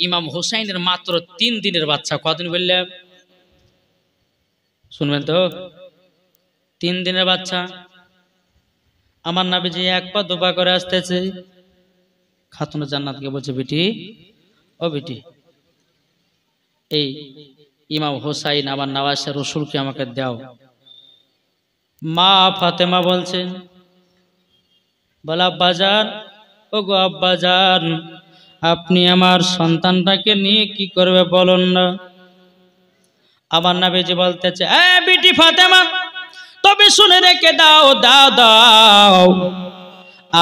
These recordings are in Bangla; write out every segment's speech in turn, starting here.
ইমাম হুসাইনের মাত্র 3 দিনের বাচ্চা। কদিন বললাম শুনবেন তো? 3 দিনের বাচ্চা। আমার নবীজি এক পা দুপা করে আসতেছে, খাতুন জান্নাতকে বলছে, বেটি ও বেটি, এই ইমাম হুসাইন আমার নওয়াসে রসুলকে আমাকে দাও। মা ফাতেমা বলছেন, বলে আব্বাজান, ও গো আব্বাজান, আপনি আমার সন্তানটাকে নিয়ে কি করবে বলুন না। আমার নবীজি বলতেছে, এ বেটি ফাতেমা, তবে শুনে রেখে দাও, দাও দাও,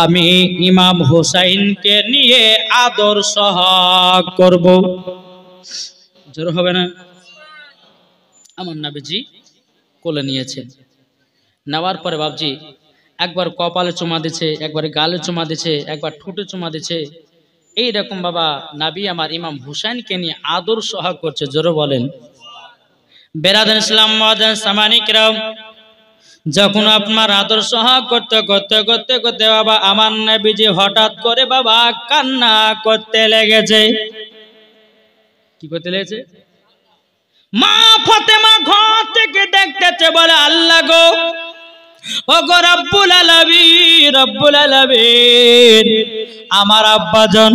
আমি ইমাম হুসাইনকে নিয়ে আদর সোহাগ করব। জোর হবে না? আমার নবীজি কোলে নিয়েছেন। নেওয়ার পরে বাবজি একবার কপালে চুমা দিছে, একবার গালে চুমা দিছে, একবার ঠোঁটে চুমা দিছে। এইরকম বাবা নবী আমার ইমাম হুসাইনকে নিয়ে আদর সোহাগ করছে। জোরে বলেন। বেরাদার ইসলাম মুআজ্জাজ সামানিকরাম, যখন আপনার আদর সোহাগ করতে করতে করতে করতে বাবা আমার নবীজি হঠাৎ করে বাবা কান্না করতে লেগেছে। কি করতে লেগেছে? মা ফাতেমা ঘর থেকে দেখতেছে, বলে আল্লাহ গো, ও গো রব্বুল আলামিন, রব্বুল আলামিন, আমার আব্বাজান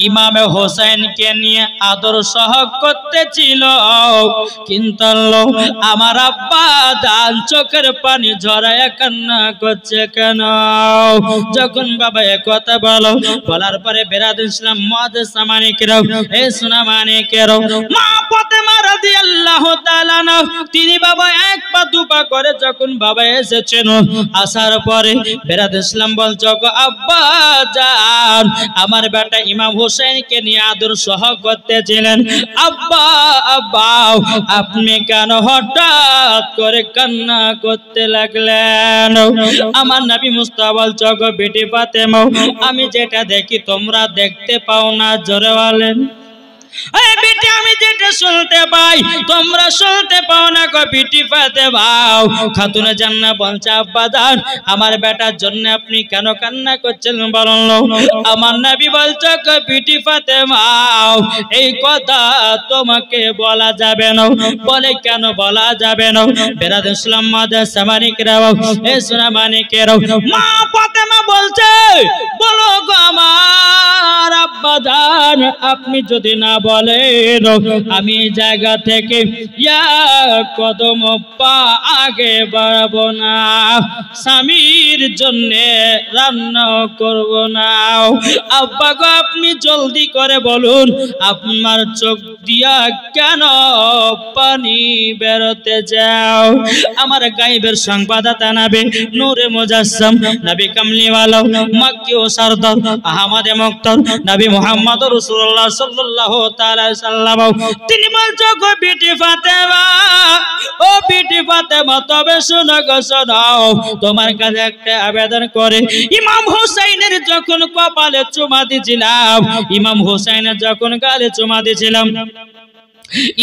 ইমাম হোসেনকে নিয়ে আদর সোহাগ করতেছিল, কিন্তু আমার আব্বা জান চোখের পানি ঝরায় কান্না করছে কেন? যখন বাবা এ কথা বলো, বলার পরে বেরাদুল ইসলাম মুআজ্জাজ সামানিকরাম, এ সোনা মানিকেরাম, মা ফাতেমা রাদিয়াল্লাহু তাআলা না, তিনি বাবা এক পা দুপা করে যখন বাবা এসেছেন, আসার পরে বেরাদুল ইসলাম বলছো, আব্বা জান, আমার বেটা ইমাম হুসাইনকে নিয়ে আদর সোহাগ করতেছিলেন, আব্বা আব্বা আপনি কেন হঠাৎ করে কান্না করতে লাগলেন? আমার নবী মুস্তাফা বলছো, গো বেটি ফাতেমা, আমি যেটা দেখি তোমরা দেখতে পাও না। জোরে বলেন। বেটি আমি যেটা শুনতে পাই তোমরা শুনতে পাও না। গো বেটি ফাতেমা, খাতুন জান্নাত বলছে, আব্বাজান আমার বেটার জন্য আপনি কেন কান্না করছেন বলুন? আমার নবী বলছে, গো বেটি ফাতেমা, এই কথা তোমাকে বলা যাবে না। বলে কেন বলা যাবে না? বেরাদুল ইসলাম মুআজ্জাজ সামানিকরাম, এ সোনা মানিকেরাম, মা ফাতেমা বলছে, বলো গো আমার আব্বাজান, আপনি যদি না বলেন আমি জায়গা থেকে কদম পা আগে বাড়াবো না, স্বামীর জন্য রান্না করব না। আব্বা গো আপনি জলদি করে বলুন, আপনার চোখ দিয়া কেন পানি বেরোতে যাও? আমার গায়েবের সংবাদদাতা নবী নূরে মুজাসসাম, নবী কামলিওয়ালা, মক্কি ও সরদার, আহমদে মুক্তার, নবী মুহাম্মদ রাসূলুল্লাহ সাল্লাল্লাহু তাআলা সাল্লাম, তিনি বলছো, গো বেটি ফাতেমা, ও বেটি ফাতেমা, তবে শোনো গো শোনাও, তোমার কাছে একটা আবেদন করে, ইমাম হুসাইনের যখন কপালে চুমা দিয়েছিলাম, ইমাম হুসাইনের যখন গালে চুমা দিয়েছিলাম,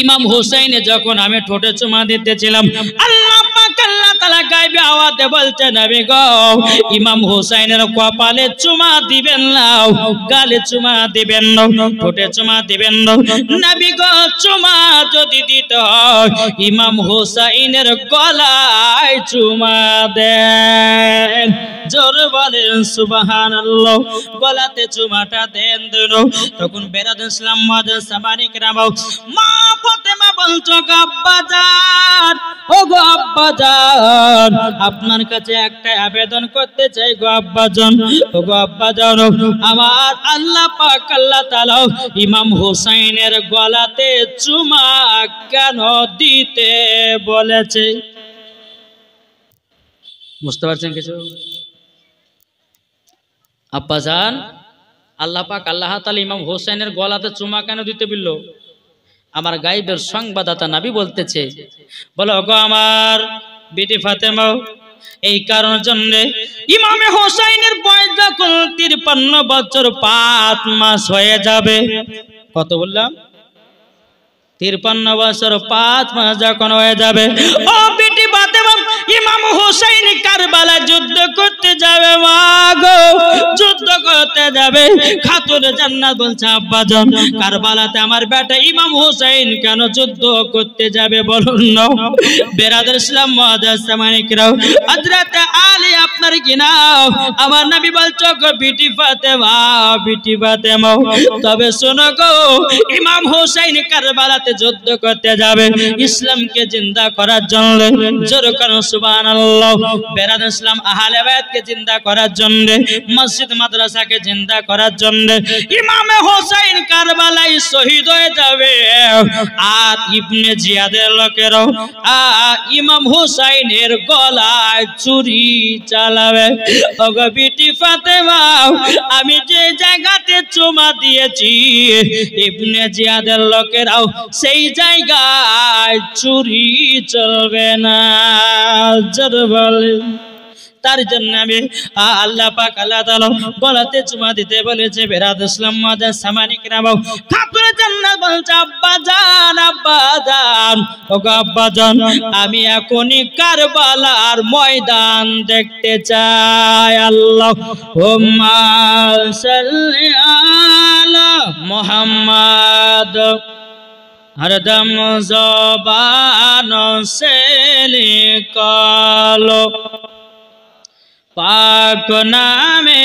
ইমাম হুসাইনে যখন আমি ঠোঁটে চুমা দিতেছিলাম, আল্লাহ পাক আল্লাহ তাআলা গায়বে আওয়াজে বলছে, নবী গো ইমাম হুসাইনের কপালে চুমা দিবেন না, গালে চুমা দিবেন না, ঠোঁটে চুমা দিবেন না। নবী গো চুমা যদি দিতে হয় ইমাম হুসাইনের গলায় চুমা দেন। জোর বলেন সুবহানাল্লাহ। গলাতে চুমাটা দেন দিল। তখন বেরাদুল ইসলাম মুআজ্জাজ সামানিকরাম, মা ফাতেমা বলছো, আব্বাজান, ও গো আব্বাজান, আপনার কাছে একটা আবেদন করতে চাই গো আব্বাজান, ও গো আব্বাজান, আমার আল্লাহ পাক আল্লাহ তাআলা ইমাম হুসাইনের গলাতে চুমা কেন দিতে বলেছে? বুঝতে পারছেন কিছু? আব্বাজান, আল্লাহ পাক আল্লাহ তাআলা ইমাম হুসাইনের গলাতে চুমা কেন দিতে বলল? আমার গায়েবের সংবাদদাতা নবী বলতেছে, বলো গো আমার বেটি ফাতেমা, এই কারণের জন্য ইমামে হুসাইনের বয়স যখন 53 বছর 5 মাস হয়ে যাবে। কত বললাম? 53 বছর 5 মাস যখন হয়ে যাবে, ও বেটি ফাতেমা, ইমাম হুসাইন কারবালা যুদ্ধ করতে যাবে মা গো, যুদ্ধ করতে যাবে। খাতুন জান্নাত বলছে আব্বাজান কারবালাতে আমার বেটা ইমাম হোসেন কেন যুদ্ধ করতে যাবে বলুন না। বেরাদার ইসলাম মুআজ্জাজ সামানিকরাও, হযরত আলী আপনার কি নাম? আমার নবী বলছো গো বিটি ফাতেমা, বিটি ফাতেমা। তবে শোনো গো, ইমাম হোসেন কারবালাতে যুদ্ধ করতে যাবে ইসলামকে জিন্দা করার জন্য। জোর করো সুবহানাল্লাহ। বেরাদার ইসলাম আহলে বায়াতকে জিন্দা করার জন্য, মসজিদ মাদ্রাসাকে জিন্দা করার জন্য ইমাম হোসেন কারবালায় শহীদ হয়ে যাবে। আর ইবনে জিয়াদের লোকেরাও ইমাম হোসেনের গলায় ছুরি চালাবে। ওগো বিটি ফাতেমা, আমি যে জায়গাতে চুমা দিয়েছি ইবনে জিয়াদের লোকেরাও সেই জায়গায় ছুরি চলবে না। জোর বলে। তার জন্য আমি আল্লাহ পাক আল্লাহ তাআলা গলাতে চুমা দিতে বলেছে। বেরাদ ইসলাম মুআজ্জাজ সামানিকরাম, খাতুন জান্নাত বলছে আব্বাজান, আব্বাজান, ওগো আব্বাজান, আমি এখনই কারবালার ময়দান দেখতে চাই। আল্লাহুম্মা সাল্লি আলা মুহাম্মাদ, হরদম জবান সে নিকালো পাক নামে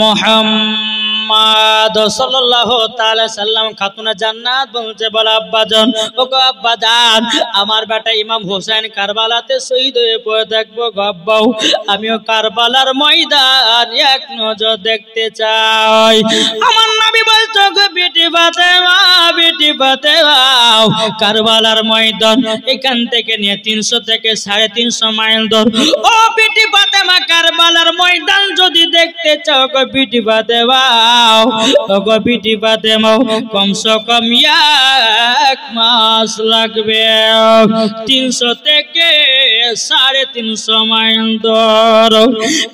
মুহাম্মদ সাল্লাল্লাহু তাআলা সাল্লাম। খাতুন জান্নাত বলছে বল আব্বাজান, ওগো আব্বাজান, আমার বেটা ইমাম হোসেন কারবালাতে শহীদ হয়ে পড়ে দেখবো গো আব্বাও, আমিও কারবালার ময়দান এক নজর দেখতে চাই। আমার নবী বলছো গো বিটি ফাতেমা, বিটি ফাতেমা, কারবালার ময়দান এখান থেকে নিয়ে 300 থেকে 350 মাইল দূর। ও বিটি ফাতেমা, কারবালার ময়দান যদি দেখতে চাও গো বিটি ফাতেমা, ওগো বিটি ফাতেমা, কমসে কম 1 মাস লাগবে। 300 থেকে 350 মাইল দূর।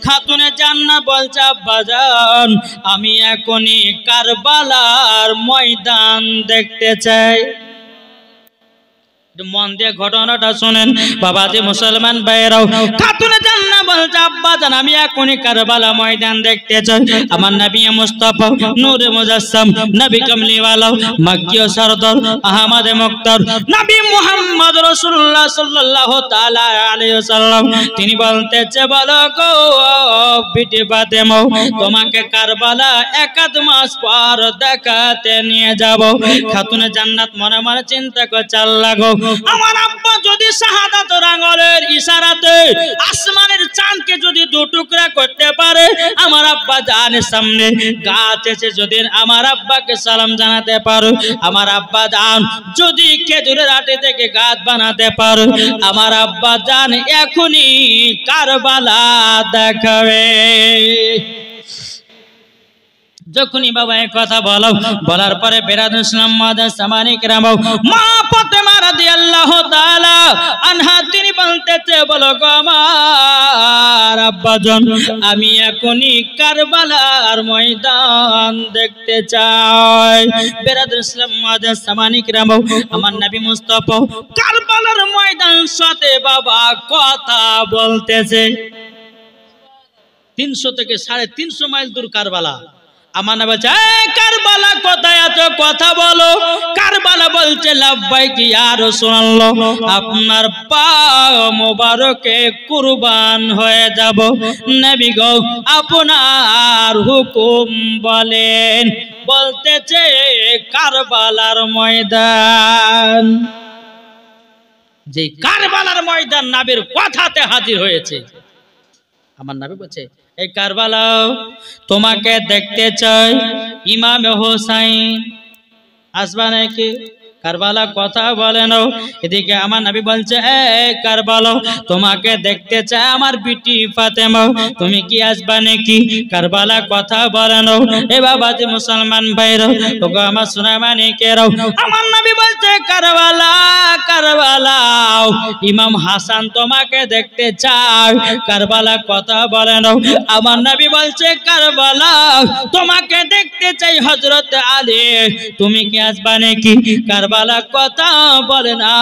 খাতুনে জান্নাত বলছে আব্বাজান, আমি এখনই কারবালার ময়দান দেখতে চাই। মন দিয়ে ঘটনাটা শুনেন বাবাজি মুসলমান ভাইরাও। খাতুনে জান্নাত বলছে আব্বাজান, আমি এখনই কারবালা ময়দান দেখতে চাই। আমার নবী মুস্তাফা নূরে মুজাসসাম, নবী কামলিওয়ালা, মক্কি ও সরদার, আহমদ মুক্তার, নবী মুহাম্মদ রাসূলুল্লাহ সাল্লাল্লাহু তাআলা আলাইহি ওয়াসাল্লাম, তিনি বলতেছে বলো গো বিটি ফাতেমা, তোমাকে কারবালা 1 মাস পর দেখাতে নিয়ে যাব। খাতুনে জান্নাত মনে মনে চিন্তা করছে আল্লাহ গো, আমার আব্বা যদি শাহাদাতের আঙ্গুলের ইশারাতে আসমানের চাঁদকে যদি 2 টুকরা করতে পারে, আমার আব্বা জানের সামনে গাছ এসে যদি আমার আব্বাকে সালাম জানাতে পারো, আমার আব্বা জান যদি খেজুরের আটি থেকে গাছ বানাতে পারো, আমার আব্বা জান এখনই কারবালা দেখাবে। যখনই বাবা এই কথা বলো, বলার পরে বেরাদ ইসলাম মুআজ্জাজ সামানিকরাম, মা ফাতেমা রাদিয়াল্লাহু তাআলা আনহা তিনি বলতেছে বলো গো আমার আব্বাজান, আমি এখনই কারবালার ময়দান দেখতে চাই। বেরাদ ইসলাম মুআজ্জাজ সামানিকরাম, আমার নবী মুস্তাফা কারবালার ময়দান সাথে বাবা কথা বলতেছে। 300 থেকে 350 মাইল দূর কারবালা। আমার নবী বলছে কারবালা কোথায় আছো, কথা বলো। কারবালা বলছে লাব্বাইক ইয়া রাসূলুল্লাহ, আপনার পা মোবারকে কুরবান হয়ে যাব। নবী গো আপনার হুকুম বলেন। বলতেছে কারবালার ময়দান, যে কারবালার ময়দান নবীর কথাতে হাজির হয়েছে। আমার নবী বলছে এই কারবালা তোমাকে দেখতে চাই, ইমাম হোসেন আসবা নাকি? কারবালা কথা বলেন। এদিকে আমার নবী বলছে কারবালা তোমাকে দেখতে চাই আমার বিটি ফাতেমা, তুমি কি আসবা নাকি? কারবালা কথা বলেন। এ বাবাজি মুসলমান ভাইরা, ওগো আমার সোনা মানিকেরাও, আমার নবী বলছে কারবালা, কারবালা ইমাম হাসান তোমাকে দেখতে চাই। কারবালা কথা বলেন। আমার নবী বলছে কারবালা তোমাকে দেখতে চাই হযরত আলী, তুমি কি আসবা নাকি? কারবালা কারবালা কথা বলে না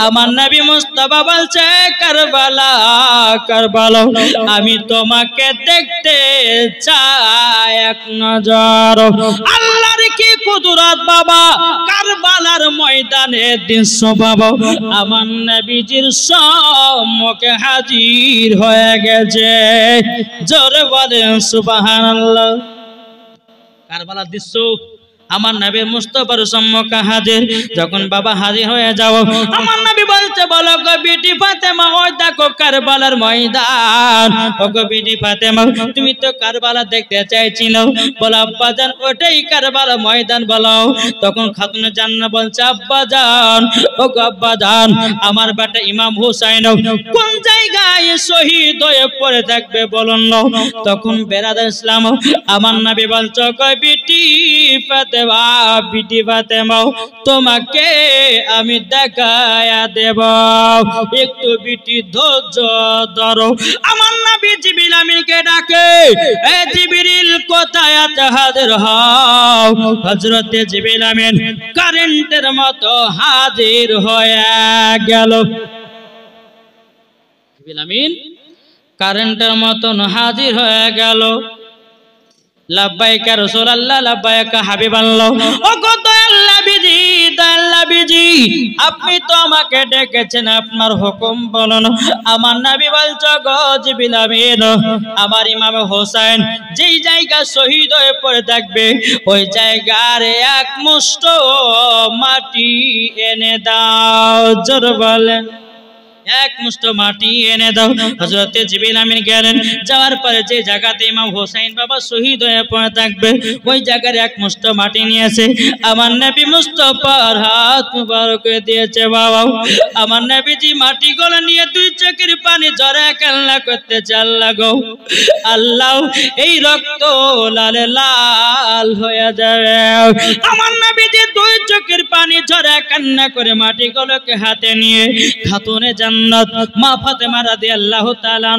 আমার নবী মুস্তাফা বলছে কারবালা কারবালা আমি তোমাকে দেখতে চাই এক নজর। আল্লাহর কি কুদরত বাবা, কারবালার ময়দানে দৃশ্য বাবা আমার নবীজির সম্মুখে হাজির হয়ে গেছে। জোরে বলেন সুবহানাল্লাহ। কারবালার দৃশ্য আমার নবী মুস্তাফার সম্মুখে হাজির। যখন বাবা হাজির হয়ে যাও আমার নবী বলতে বলো গো বিটি ফাতেমা, ওই দেখো কারবালার ময়দান। ও গো বিটি ফাতেমা, তুমি তো কারবালা দেখতে চাইছিলে, বলো আব্বা জান ওটাই কারবালা ময়দান বলো। তখন খাতুনে জান্নাত বলছে আব্বা জান, ও গো আব্বা জান আমার বেটা ইমাম হুসাইন কোন জায়গায় শহীদ হয়ে পড়ে থাকবে বলুন না। তখন বেরাদার ইসলাম আমার নবী বলছে গো বিটি ফাতেমা, বিটি ফাতেমা তোমাকে আমি দেখায়া দেব, একটু বিটি ধৈর্য ধরো। আমার নবী জিবরিল আমিনকে ডাকে, এ জিবরিল কোথায় আছে হাজির হও। হযরতে জিবরিল আমিন কারেন্টের মতো হাজির হয়ে গেল। জিবরিল আমিন কারেন্টের মতন হাজির হয়ে গেল। লাব্বাইকা রাসূলুল্লাহ, লাব্বাইকা হাবিবাল্লাহ। ও গো দয়াল্লাহ বিজি, দয়াল্লাহ বিজি আপনি তো আমাকে ডেকেছেন, আপনার হুকুম বলুন। আমার নবী বলছে গো জিবরিল আমিন, আমার ইমাম হোসেন যেই জায়গা শহীদ হয়ে পড়ে থাকবে ওই জায়গার এক মুষ্ঠ মাটি এনে দাও। জোরে বলেন এক মুষ্ঠ মাটি এনে দাও। হযরতে জিবরিল আমিন গেলেন, যাওয়ার পরে যে জায়গাতে ইমাম হোসেন বাবা শহীদ হয়ে পড়ে থাকবে ওই জায়গার এক মুষ্ঠ মাটি নিয়েছে। আমার নবী মুস্তাফার হাত মুবারক দিয়েছে বাবা। আমার নবীজি মাটিগুলো নিয়ে দুই চোখের পানি ঝরে কান্না করতেছে, আল্লাহ গো আল্লাহ এই রক্ত লাল লাল হয়ে যাবে। আমার নবীজি দুই চোখের পানি ঝরে কান্না করে মাটিগুলোকে হাতে নিয়ে খাতুনে জান্নাত মা ফাতেমা রাদিয়াল্লাহু তাআলা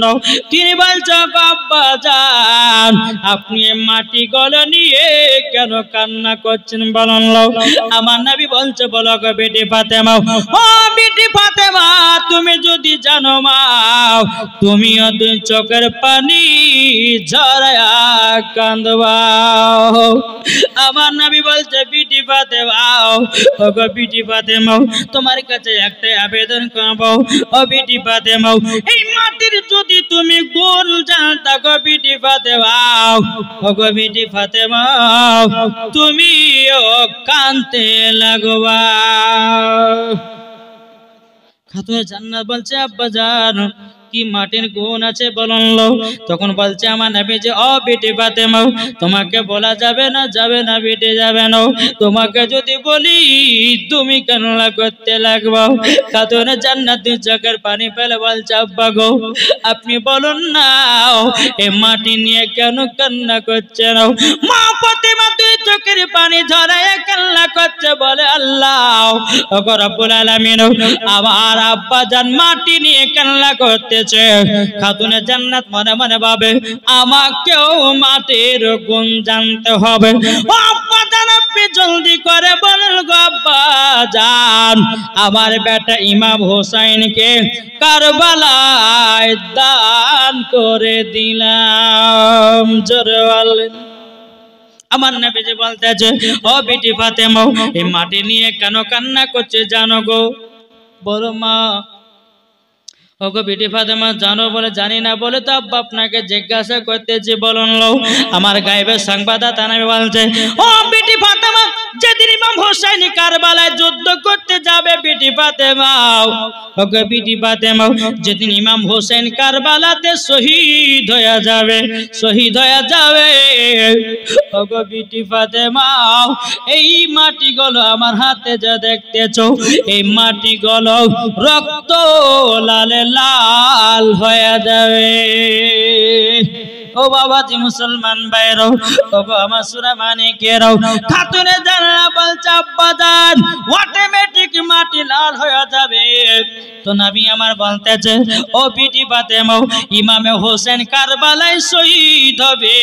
তিনি বলছেন আব্বা জান আপনি মাটিগুলো নিয়ে কেন কান্না করছেন বলুন। আমার নবী বলছে বলো গো বেটি ফাতেমা, ও বেটি ফাতেমা তুমি যদি জানো মা তুমিও দুই চোখের পানি ঝরায়া কাঁদবা। আমার নবী বলছে বেটি ফাতেমা, ও গো বেটি ফাতেমা তোমার কাছে একটা আবেদন করব। ও বেটি ফাতেমা এই মাটির যদি তুমি গুণ জানতা গো বেটি ফাতেমা, ও গো বেটি ফাতেমা তুমিও কাঁদতে লাগবা। খাতুনে জান্নাত বলছে আব্বা জান কি মাটির গুণ আছে বলুন। তখন বলছে আমার নবী যে ও বেটি ফাতেমা তোমাকে বলা যাবে না, যাবে না বেটে যাবে না, তোমাকে যদি বলি তুমি কান্না করতে লাগবে। খাতুনে জান্নাত দুই চোখের পানি ফেলে বলছে আব্বা গো আপনি বলুন না এই মাটি নিয়ে কেন কান্না করছেন। মা ফাতেমা দুই চোখের পানি ঝরায় কান্না করছে, বলে আল্লাহ ওগো রব্বুল আলামিন আমার আব্বা জান মাটি নিয়ে কান্না করতেছে। খাতুনে জান্নাত মনে মনে ভাবে আমাকেও মাটির গুণ জানতে হবে। ও আব্বা জান আপনি জলদি করে বলেন গো আব্বা জান আমার বেটা ইমাম হোসেনকে কারবালায় দান করে দিলাম। জোরে বলেন। আমার নবীজি বলতেছে ও বেটি ফাতেমা এই মাটি নিয়ে কেন কান্না করছে জানো গো? বলো মা। ও গো বেটি ফাতেমা জানো বলে জানি না বলে তো আব্বা আপনাকে জিজ্ঞাসা করতেছি বলুন। আমার গায়েবের সংবাদদাতা নবী বলছে ও বেটি ফাতেমা যেদিন ইমাম হোসেন কারবালায় যুদ্ধ করতে যাবে বেটি ফাতেমা, ও গো বেটি ফাতেমা যেদিন ইমাম হোসেন কারবালাতে শহীদ হয়ে যাবে, শহীদ হয়ে যাবে, ও গো বেটি ফাতেমা এই মাটিগুলো আমার হাতে যা দেখতেছো এই মাটিগুলো রক্ত লালে লাল হয়ে যাবে। ও বাবাজি মুসলমান ভাইরাও, ও গো আমার সুরা মানিকেরাও, খাতুনে জান্নাত বলছে আব্বা জান অটোমেটিক মাটি লাল হয়ে যাবে। তো নবী আমার বলতেছে ও বিটি ফাতেমা ইমামে হোসেন কারবালায় শহীদ হবে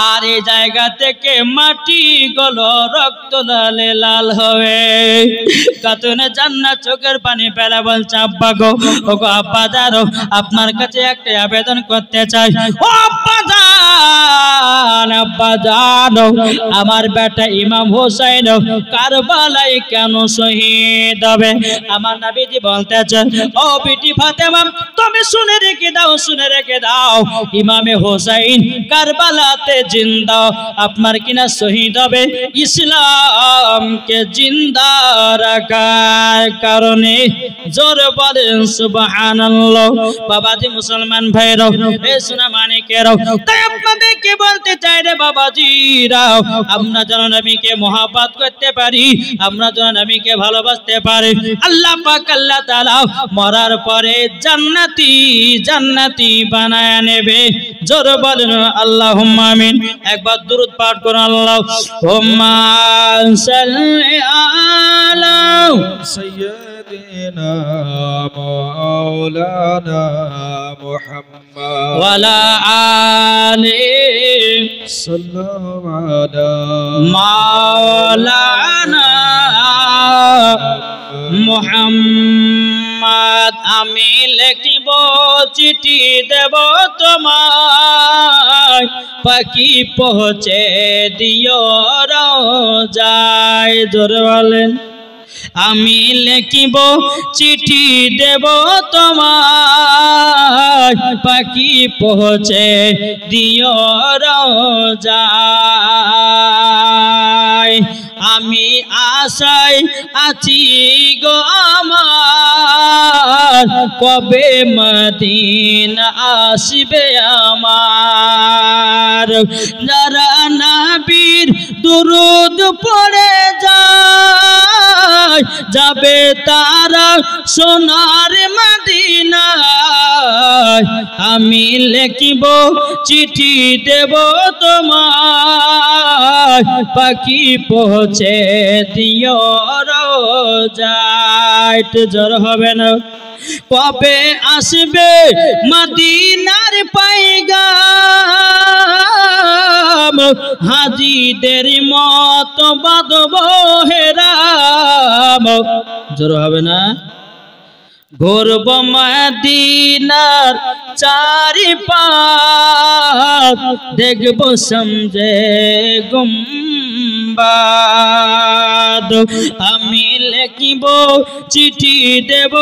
আর এই জায়গা থেকে মাটি গুলো রক্ত লালে লাল হবে। খাতুনে জান্নাত চোখের পানি ফেলে বলছে আব্বা গো ও গো আব্বা জানো আপনার কাছে একটা আবেদন করতে চাই। ও আব্বা জান আব্বা জানো আমার বেটা ইমাম হোসেন কারবালায় কেন শহীদ হবে? আমার নবীজি বলতেছেন ও বিটি ফাতেমা তুমি শুনে রেখে দাও ইমামে হোসেন কারবালাতে জিন্দা আপনার কিনা শহীদ হবে ইসলামকে জিন্দা রাখার কারণে। জোর বলেন সুবহানাল্লাহ। বাবাজি মুসলমান ভাইরা এ সোনা মানিকেরা তাই আপনাদেরকে বলতে চাই রে বাবাজিরা আমরা যেন নবীকে মহব্বত করতে পারি, আমরা যেন নবীকে ভালোবাসতে পারি। আল্লাহ পাক আল্লাহ তাআলা মরার পরে জান্নাতি বানায় নেবে। জোর বলেন আল্লাহুম্মা আমিন। একবার দুরূদ পাঠ করুন আল্লাহুম্মা সাল্লি আলা সাইয়্যিদিনা মাওলানা মুহাম্মদ ওয়া আলা আলি সাল্লাল্লাহু আলা মাওলানা মুহাম্মদ। আমি লিখিব চিঠি দেব তোমায় পাখি পৌঁছে দিও রোজায়। জোরে বলেন আমি লিখিব চিঠি দেব তোমায় পাখি পৌঁছে দিও রোজায়। আমি আশায় আছি গো আমার কবে মদিনা আসবে আমার। যারা নবীর দুরূদ পড়ে যায় যাবে তারা সোনার মদিনায়। আমি লিখিব চিঠি দেব তোমায় পাখি পৌঁছে দিও রোজায়। জোর হবে না কবে আসবে মদিনার পায়গাম হাজিদের মত বাঁধব হেরাম। জোর হবে না ঘুরব মদিনার চারিপাশ দেখব সমঝে গুম্বাদ। আমি লিখিব চিঠি দেব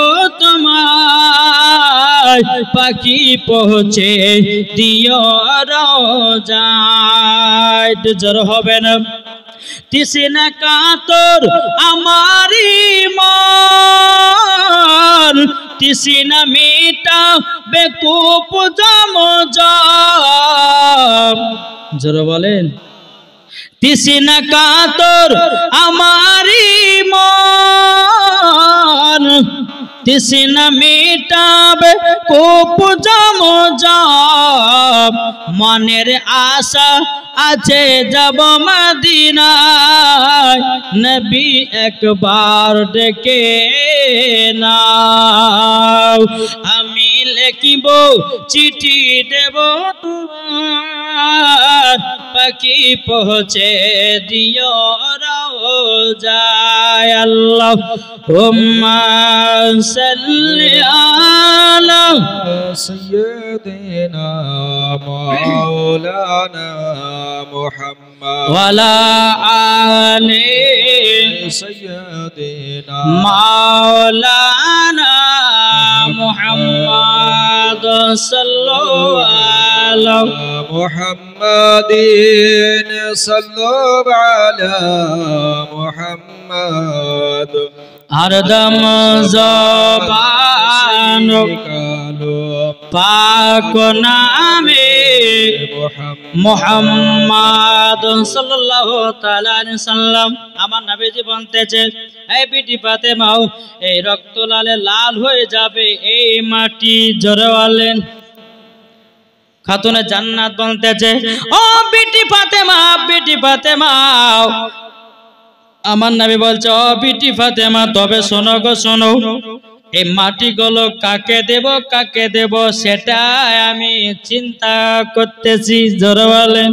তোমায় পাখি পৌঁছে দিও রোজায়। জোর হবে না তৃষ্ণা কাতর আমারি মন তৃষ্ণা মিটাবে কূপ জমজম। জোরে বলেন তৃষ্ণা কাতর আমারি মন তৃষ্ণা মিটাবে কূপ জমজম। মনের আশা আছে যাব মদিনায় নবী একবার ডেকে নাও। আমি লিখিব চিঠি দেব তোমার পাখি পৌঁছে দিও রোজায়। আল্লাহুম্মা সাল্লি আলা সাইয়্যিদিনা মাওলানা মুহাম্মদ ওয়া আলা আলি সাইয়্যিদিনা মাওলানা মুহাম্মদ সাল্লাল্লাহু আলা মুহাম্মাদিন সাল্লাল্লাহু আলা মুহাম্মদ। हरदम ज़बान पाक नामे मुहम्मद सल्लल्लाहु ताला अलैहि वसल्लम। আমার নবীজি বলতেছে এই বিটি ফাতেমা এই রক্ত লালে লাল হয়ে যাবে এই মাটি। জোরে বলেন খাতুনে জান্নাত বলতেছে ও বিটি ফাতেমা আমার নবী বলছে, ও বিটি ফাতেমা, তবে শোনো গো শোনো, এই মাটিগুলো কাকে দেব সেটা আমি চিন্তা করতেছি। জোরে বলেন।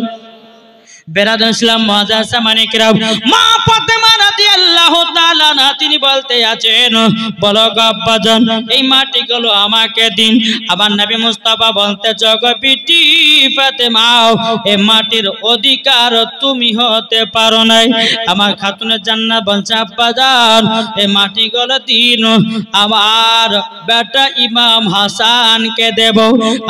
বেরাদুল ইসলাম মুআজ্জাজ মানিকরাম, মা ফাতেমা রাদিয়াল্লাহু তাআলা না তিনি বলতে আছেন, বলো গো আব্বাজান, এই মাটিগুলো আমাকে দিন। আমার নবী মুস্তাফা বলতে, জগ বিটি ফাতেমা, এই মাটির অধিকার তুমি হতে পারো নাই। আমার খাতুনে জান্নাত বলছে, আব্বাজান, এই মাটিগুলো দিন, আমার বেটা ইমাম হাসানকে দেব।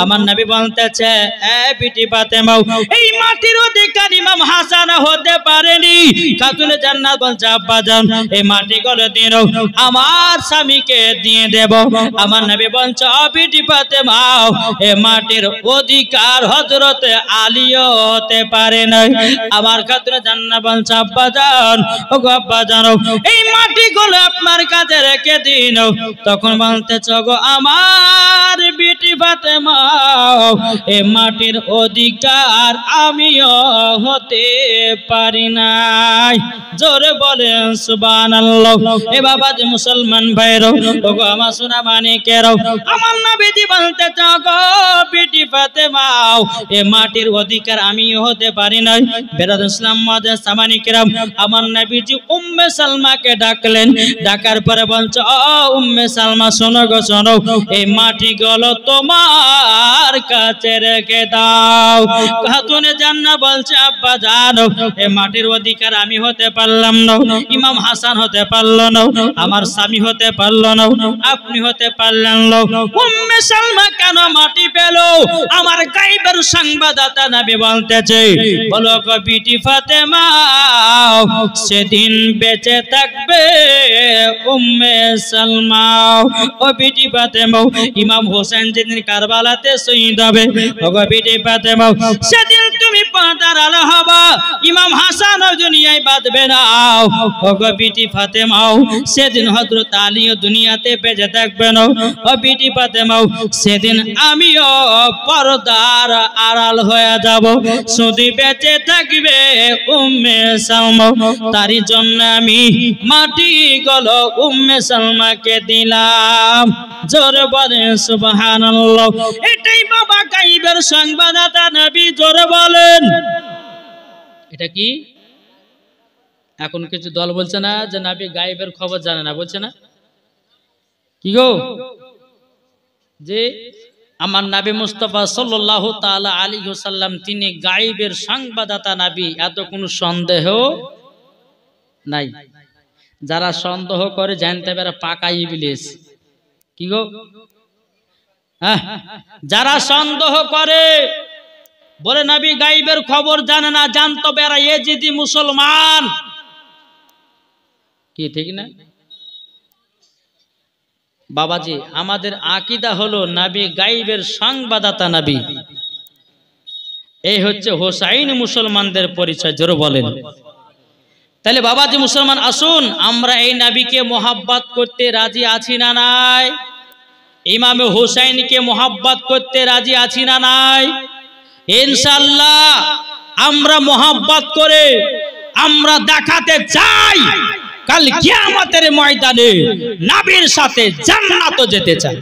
আমার নবী বলতেছে, এ বিটি ফাতেমা, এই মাটির অধিকার ইমাম হাসান হতে পারেনি। খাতুনে জান্নাত বলছে, আব্বাজান, এই মাটিগুলো দিন, আমার স্বামীকে দিয়ে দেব। আমার নবী বলছে, ও বিটি ফাতেমা, এই মাটির অধিকার হযরত আলীও হতে পারে না। আমার খাতুনে জান্নাত বলছে, আব্বাজান, ও গো আব্বাজান, এই মাটিগুলো আপনার কাছে রেখে দিন। তখন বলতেছ, গো আমার বিটি ফাতেমা, এই মাটির অধিকার আমিও হতে পারি নাই। জোরে বলেন সুবহানাল্লাহ। এ বাবা যে মুসলমান ভাইরা, ওগো আমার সোনা মানিকেরা, আমার নবীজি বলতেছ, গো বিটি ফাতেমা, এই মাটির অধিকার আমিও হতে পারি নাই। বেরাদুল ইসলাম মুআজ্জাজ মানিকেরা, আমার নবীজি উম্মে সালমাকে ডাকলেন। ডাকার পরে বলছে, ও উম্মে সালমা, শোনো গো শোনো, এই মাটিগুলো তোমার কাছে রেখে দাও। খাতুনে জান্নাত বলছে, আব্বা জানো, এই মাটির অধিকার আমি হতে পারলাম না, ইমাম হাসান হতে পারলো না, আমার স্বামী হতে পারলো না, আপনি হতে পারলেন না। উম্মে সালমা কেন মাটি পেল? আমার গায়বের সংবাদদাতা নবী বলতেছে, বলো গো বিটি ফাতেমা, সেদিন বেঁচে থাকবে উম্মে সালমা। ও বিটি ফাতেমা, ইমাম হোসেন যেদিন কারবালাতে শহীদ হবে, ও গো বিটি ফাতেমা, সেদিন তুমি পর্দার আলো হবা, ইমাম হাসান দুনিয়ায় বাঁধবে না। ও গো বিটি ফাতেমা, সেদিন হযরত আলীও দুনিয়াতে বেঁচে থাকবে না। ও বিটি ফাতেমা, সেদিন আমিও পর্দার আড়াল হয়ে যাব, শুধু বেঁচে থাকবে উম্মে সালমা। তারই জন্য আমি মাটিগুলো উম্মে সালমাকে দিলাম। জোরে বলেন সুবহানাল্লাহ। এটাই বাবা গায়বের সংবাদদাতা নবী। জোরে বলেন। এটা কি? এখন কিছু দল বলছে না যে নবী গায়বের খবর জানে না, বলছে না কি গো? যে আমার নবী মুস্তাফা সাল্লাল্লাহু তাআলা আলাইহি ওয়াসাল্লাম তিনি গায়বের সংবাদদাতা নবী, এত কোনো সন্দেহ নাই। যারা সন্দেহ করে জানতে পারে পাকা ইবলিস। কি গো? যারা সন্দেহ করে বলে নবী গায়বের খবর জানে না, জানতো বেরা ইয়েজিদি মুসলমান। কি ঠিক না বাবাজি? আমাদের আকীদা হলো নবী গায়বের সংবাদদাতা নবী। এই হচ্ছে হোসাইন মুসলমানদের পরিচয়। জোরে বলেন। তাহলে বাবাজি মুসলমান, আসুন আমরা এই নবীকে মোহাব্বত করতে রাজি আছি না নাই? ইমামে হোসাইনকে মোহাব্বত করতে রাজি আছি না নাই? ইনশাআল্লাহ আমরা মোহাব্বত করে আমরা দেখাতে চাই কাল কিয়ামতের ময়দানে নবীর সাথে জান্নাতে যেতে চাই।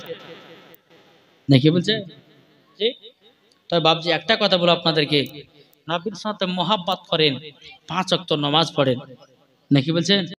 নাকি বলছে? তবে বাবজি একটা কথা বলো আপনাদেরকে, নবীর সাথে মোহাব্বত করেন, 5 ওয়াক্ত নামাজ পড়েন। নাকি বলছেন?